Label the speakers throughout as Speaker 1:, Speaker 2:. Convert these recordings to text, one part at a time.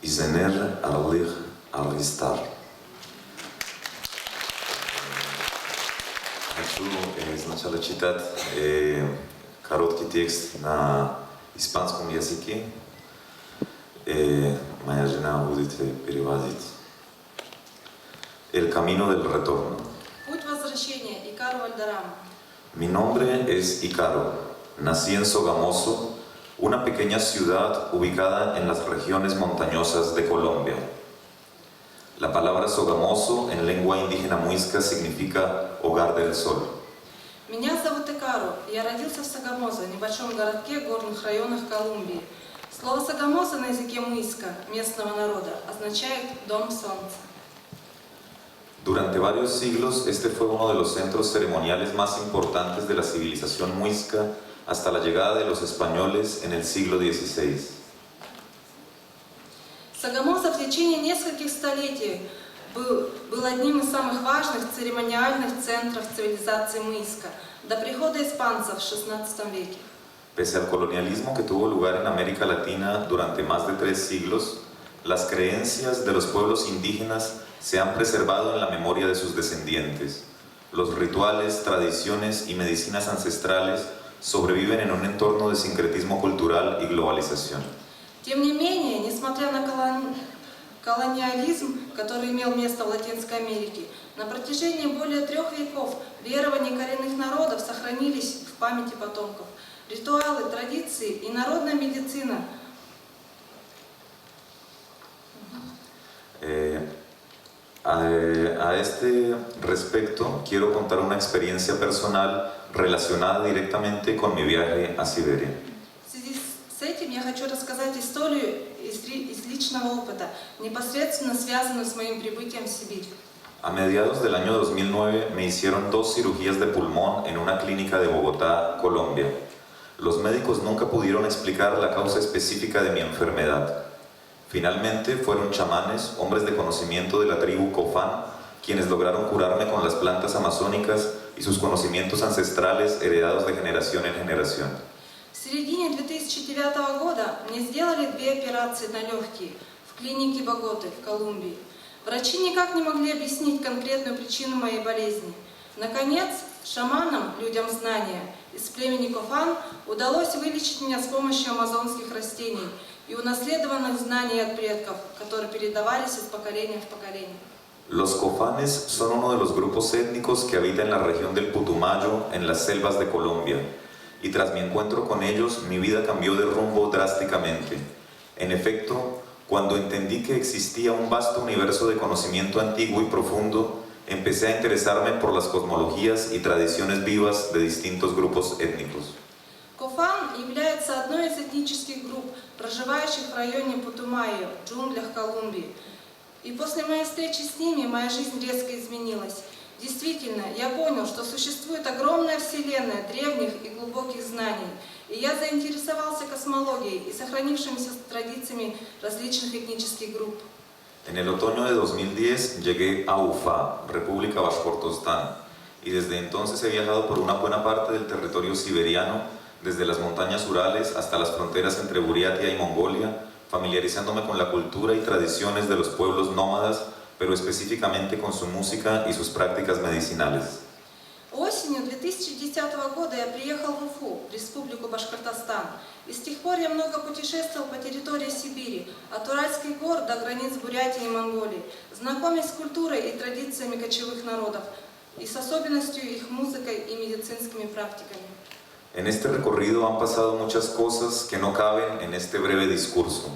Speaker 1: Izener Arlich Arvistar. Хочу сначала читать короткий текст на испанском языке. Моя жена будет переводить. El camino del retorno.
Speaker 2: Путь возвращения. Икаро Вальдеррама.
Speaker 1: Mi nombre es Icaro. Nací en Sogamoso, una pequeña ciudad ubicada en las regiones montañosas de Colombia. La palabra Sogamoso en lengua indígena muisca significa hogar del sol.
Speaker 2: Меня зовут Икаро. Я родился в Согомозо, небольшом городке в горных районах Колумбии. Слово Согомозо на языке муиска местного народа означает «дом солнца».
Speaker 1: Durante varios siglos, este fue uno de los centros ceremoniales más importantes de la civilización muisca hasta la llegada de los españoles en el siglo XVI.
Speaker 2: Согомозо в течение нескольких столетий был одним из самых важных церемониальных центров цивилизации муиска до прихода испанцев в XVI веке.
Speaker 1: Pese al colonialismo que tuvo lugar en América Latina durante más de 3 siglos, las creencias de los pueblos indígenas se han preservado en la memoria de sus descendientes. Los rituales, tradiciones y medicinas ancestrales sobreviven en un entorno de sincretismo cultural y globalización.
Speaker 2: Тем не менее, несмотря на колониализм, который имел место в Латинской Америке, на протяжении более 3 веков верования коренных народов сохранились в памяти потомков. Ритуалы, традиции и народная медицина.
Speaker 1: A este respecto, quiero contar una experiencia personal relacionada directamente con mi viaje a Siberia.
Speaker 2: В связи с этим я хочу рассказать историю из личного опыта, непосредственно связанную с моим прибытием в Сибирь.
Speaker 1: A mediados del año 2009 me hicieron 2 cirugías de pulmón en una clínica de Bogotá, Colombia. Los médicos nunca pudieron explicar la causa específica de mi enfermedad. Finalmente fueron chamanes, hombres de conocimiento de la tribu Cofán, quienes lograron curarme con las plantas amazónicas y sus conocimientos ancestrales heredados de generación en generación.
Speaker 2: В середине 2009 года мне сделали 2 операции на легкие в клинике Боготы в Колумбии. Врачи никак не могли объяснить конкретную причину моей болезни. Наконец, шаманам, людям знания, из племени Кофан удалось вылечить меня с помощью амазонских растений и унаследованных знаний от предков, которые передавались из поколения в поколение.
Speaker 1: Los Cofanes son uno de los grupos étnicos que habita en la región del Putumayo, en las selvas de Colombia, y tras mi encuentro con ellos, mi vida cambió de rumbo drásticamente. En efecto, cuando entendí que existía un vasto universo de conocimiento antiguo y profundo, empecé a interesarme por las cosmologías y tradiciones vivas de distintos grupos étnicos.
Speaker 2: Кофан является одной из этнических групп, проживающих в районе Путумайо, в джунглях Колумбии. И после моей встречи с ними моя жизнь резко изменилась. Действительно, я понял, что существует огромная вселенная древних и глубоких знаний, и я заинтересовался космологией и сохранившимися традициями различных этнических групп.
Speaker 1: En el otoño de 2010 llegué a Ufa, República Bashkortostán, y desde entonces he viajado por una buena parte del territorio siberiano, desde las montañas Urales hasta las fronteras entre Buriatia y Mongolia, familiarizándome con la cultura y tradiciones de los pueblos nómadas, pero específicamente con su música y sus prácticas medicinales.
Speaker 2: Осенью 2010 года я приехал в Уфу, Республику Башкортостан, и с тех пор я много путешествовал по территории Сибири, от Уральских гор до границ Бурятии и Монголии, знакомясь с культурой и традициями кочевых народов, и с особенностью их музыкой и медицинскими практиками.
Speaker 1: En este recorrido han pasado muchas cosas que no caben en este breve discurso.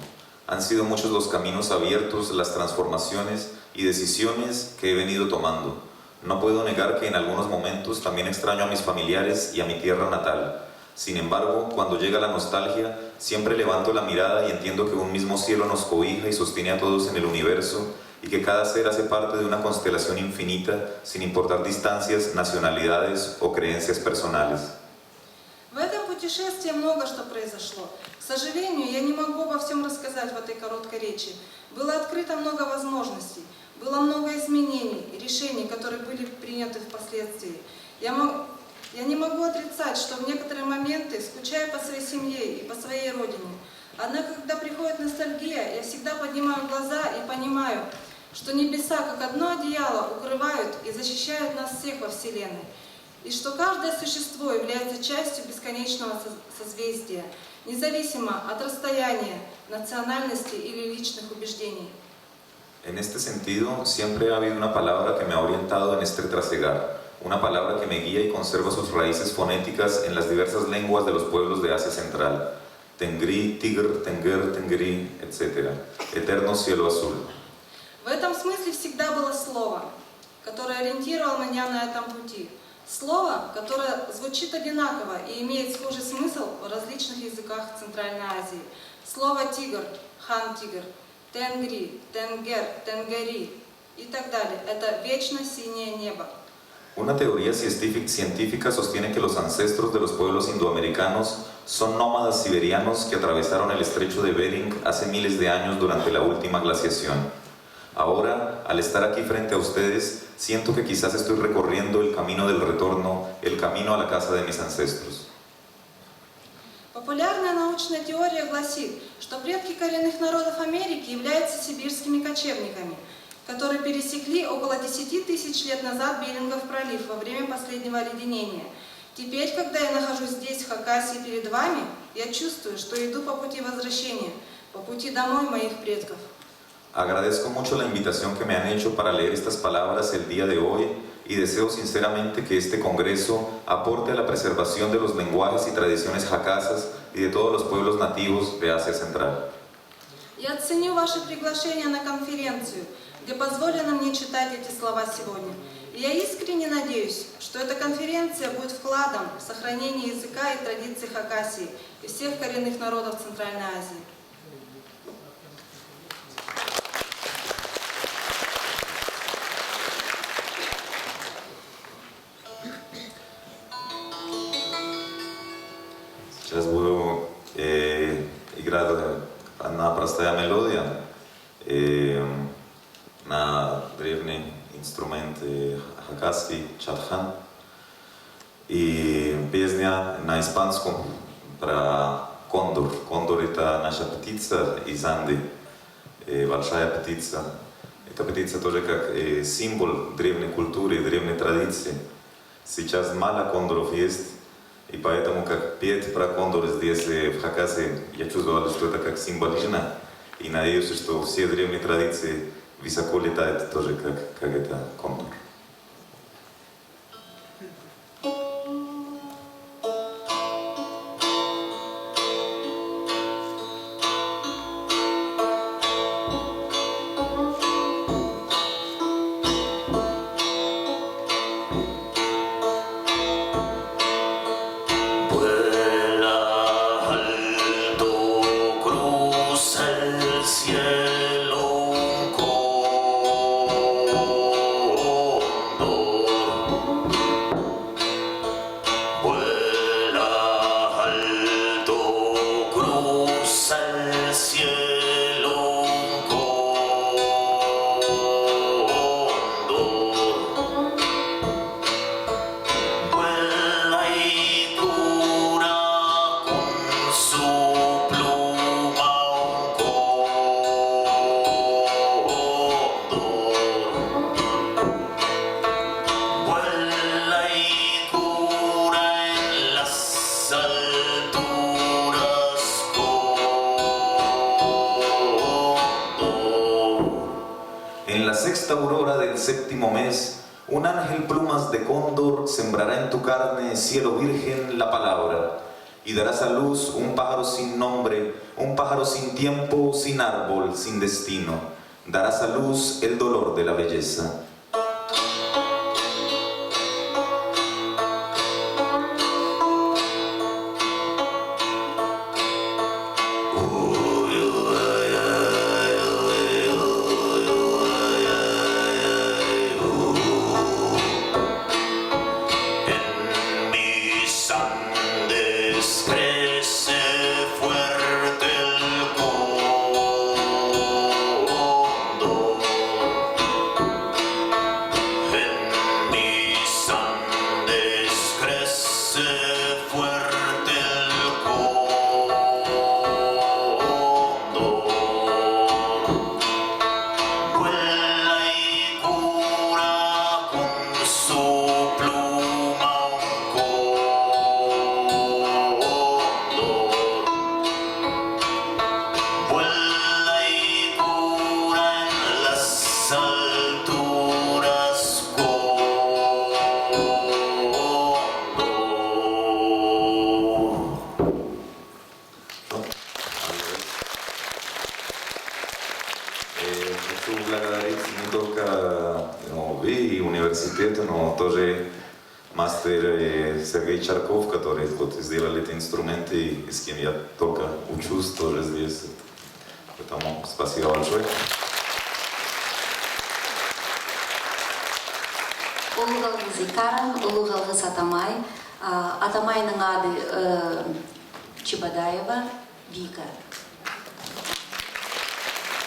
Speaker 1: Han sido muchos los caminos abiertos, las transformaciones y decisiones que he venido tomando. No puedo negar que en algunos momentos también extraño a mis familiares y a mi tierra natal. Sin embargo, cuando llega la nostalgia, siempre levanto la mirada y entiendo que un mismo cielo nos cobija y sostiene a todos en el universo y que cada ser hace parte de una constelación infinita, sin importar distancias, nacionalidades o creencias personales.
Speaker 2: В этом путешествии много что произошло. К сожалению, я не могу обо всем рассказать в этой короткой речи. Было открыто много возможностей, было много изменений и решений, которые были приняты впоследствии. Я не могу отрицать, что в некоторые моменты скучаю по своей семье и по своей родине. Однако, когда приходит ностальгия, я всегда поднимаю глаза и понимаю, что небеса, как одно одеяло, укрывают и защищают нас всех во Вселенной, и что каждое существо является частью бесконечного созвездия, независимо от расстояния, национальности или личных убеждений.
Speaker 1: En este sentido, siempre ha habido una palabra que me ha orientado en este trasegar, una palabra que me guía y conserva sus raíces fonéticas en las diversas lenguas de los pueblos de Asia Central. Tengri, Tigr, Tenger, Tengri, etc. Eterno cielo azul.
Speaker 2: В этом смысле всегда было слово, которое ориентировало меня на этом пути. Слово, которое звучит одинаково и имеет схожий смысл в различных языках Центральной Азии. Слово «тигр», «хан-тигр», «тенгри», «тенгер», «тенгери» и так далее. Это вечно синее небо.
Speaker 1: Una teoría científica sostiene que los ancestros de los pueblos indoamericanos son nómadas siberianos que atravesaron el estrecho de Bering hace miles de años durante la última glaciación. Ahora, al estar aquí frente a ustedes, siento que quizás estoy recorriendo el camino del retorno, el camino a la casa de mis ancestros.
Speaker 2: Популярная научная теория гласит, что предки коренных народов Америки являются сибирскими кочевниками, которые пересекли около 10 тысяч лет назад Берингов пролив во время последнего оледенения. Теперь, когда я нахожусь здесь, в Хакасии, перед вами, я чувствую, что иду по пути возвращения, по пути домой моих предков.
Speaker 1: Agradezco mucho la invitación que me han hecho para leer estas palabras el día de hoy y deseo sinceramente que este congreso aporte a la preservación de los lenguajes y tradiciones hakasas y de todos los pueblos nativos de Asia Central.
Speaker 2: Я ценю ваше приглашение на конференцию, где позволено мне читать эти слова сегодня. И я искренне надеюсь, что эта конференция будет вкладом в сохранение языка и традиций Хакасии и всех коренных народов Центральной Азии.
Speaker 1: Сейчас буду играть одна простая мелодия на древний инструмент хакасский, чадхан, и песня на испанском про кондор. Кондор — это наша птица из Анды, большая птица. Эта птица тоже как символ древней культуры, древней традиции. Сейчас мало кондоров есть, и поэтому, как петь про кондор здесь, в Хакасии, я чувствовал, что это как символично, и надеюсь, что все древние традиции высоко летают тоже, как это кондор. En la sexta aurora del séptimo mes, un ángel plumas de cóndor sembrará en tu carne, cielo virgen, la palabra, y darás a luz un pájaro sin nombre, un pájaro sin tiempo, sin árbol, sin destino. Darás a luz el dolor de la belleza. мастер Сергей Чарков, который вот сделал эти инструменты и с кем я только учусь тоже здесь. Поэтому спасибо большое.
Speaker 3: Улуғалғыз Икаран, Улуғалғыз Атамай, Атамайның ады Чебадаева Вика.